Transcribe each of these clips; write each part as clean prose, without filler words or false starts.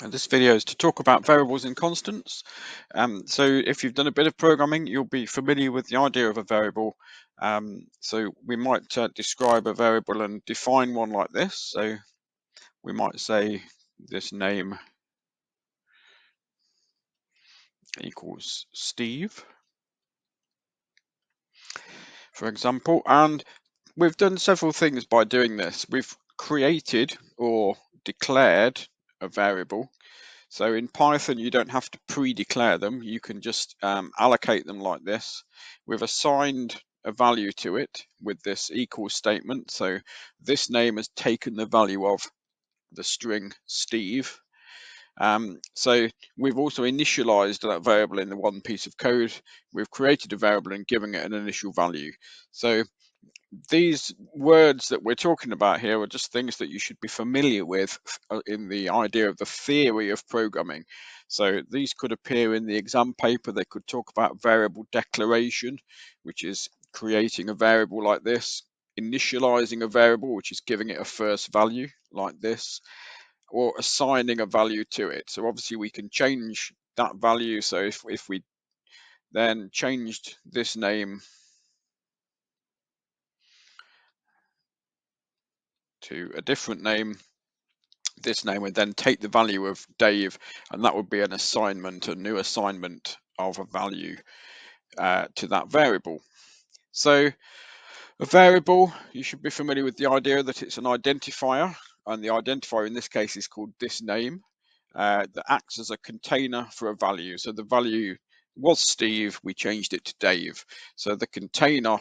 And this video is to talk about variables and constants. So if you've done a bit of programming, you'll be familiar with the idea of a variable. So we might describe a variable and define one like this. So we might say this name equals Steve, for example. And we've done several things by doing this. We've created or declared a variable. So in Python, you don't have to pre-declare them. You can just allocate them like this. We've assigned a value to it with this equal statement. So this name has taken the value of the string Steve. So we've also initialized that variable in the one piece of code. We've created a variable and given it an initial value. So these words that we're talking about here are just things that you should be familiar with in the idea of the theory of programming. So these could appear in the exam paper. They could talk about variable declaration, which is creating a variable like this, initializing a variable, which is giving it a first value like this, or assigning a value to it. So obviously we can change that value. So if we then changed this name to a different name, this name would then take the value of Dave, and that would be an assignment, a new assignment of a value to that variable. So a variable, you should be familiar with the idea that it's an identifier, and the identifier in this case is called this name, that acts as a container for a value. So the value was Steve, we changed it to Dave. So the container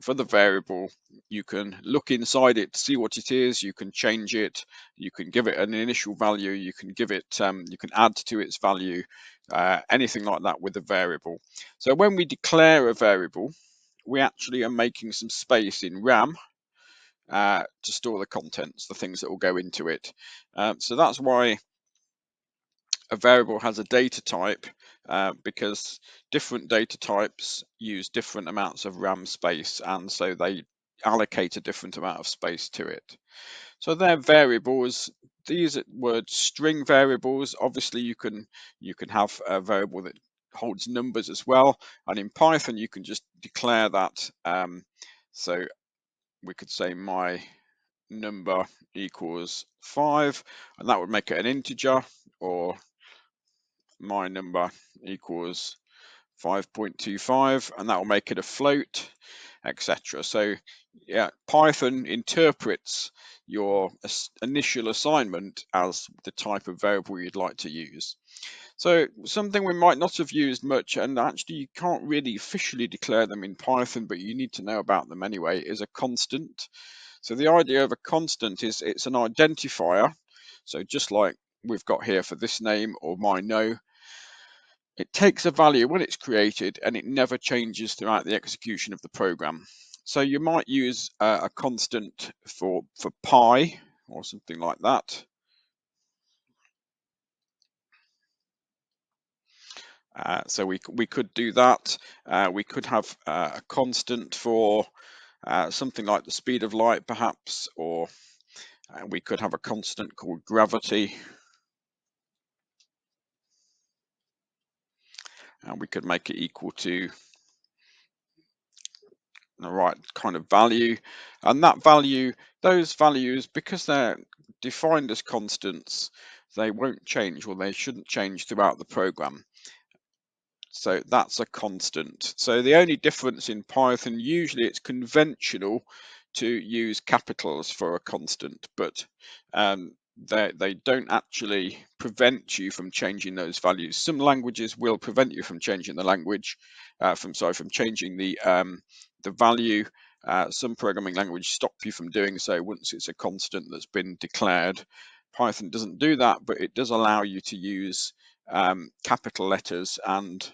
for the variable, you can look inside it to see what it is, you can change it, you can give it an initial value, you can give it, you can add to its value, anything like that with a variable. So when we declare a variable, we actually are making some space in RAM to store the contents, the things that will go into it. So that's why a variable has a data type, because different data types use different amounts of RAM space, and so they allocate a different amount of space to it. So they're variables. These were string variables. Obviously, you can have a variable that holds numbers as well, and in Python you can just declare that. So we could say my number equals 5, and that would make it an integer, or my number equals 5.25, and that will make it a float, etc. So yeah, Python interprets your initial assignment as the type of variable you'd like to use. So something we might not have used much, and actually you can't really officially declare them in Python, but you need to know about them anyway, is a constant. So the idea of a constant is it's an identifier. So just like we've got here for this name or my no, it takes a value when it's created and it never changes throughout the execution of the program. So you might use a constant for pi or something like that. So we could do that. We could have a constant for something like the speed of light, perhaps, or we could have a constant called gravity. And we could make it equal to the right kind of value, and that value, those values, because they're defined as constants, they won't change, or they shouldn't change throughout the program. So that's a constant. So the only difference in Python, usually it's conventional to use capitals for a constant, but they don't actually prevent you from changing those values. Some languages will prevent you from changing the language, from changing the value. Some programming languages stop you from doing so once it's a constant that's been declared. Python doesn't do that, but it does allow you to use capital letters, and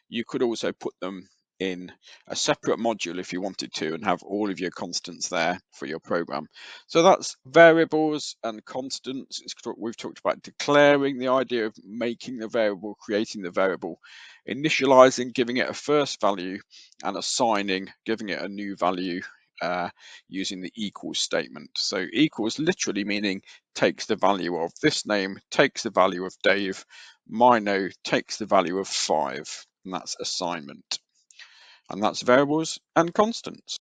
you could also put them in a separate module if you wanted to and have all of your constants there for your program. So that's variables and constants. We've talked about declaring, the idea of making the variable, creating the variable, initializing, giving it a first value, and assigning, giving it a new value using the equals statement. So equals literally meaning takes the value of this name, takes the value of Dave, Mino takes the value of 5, and that's assignment. And that's variables and constants.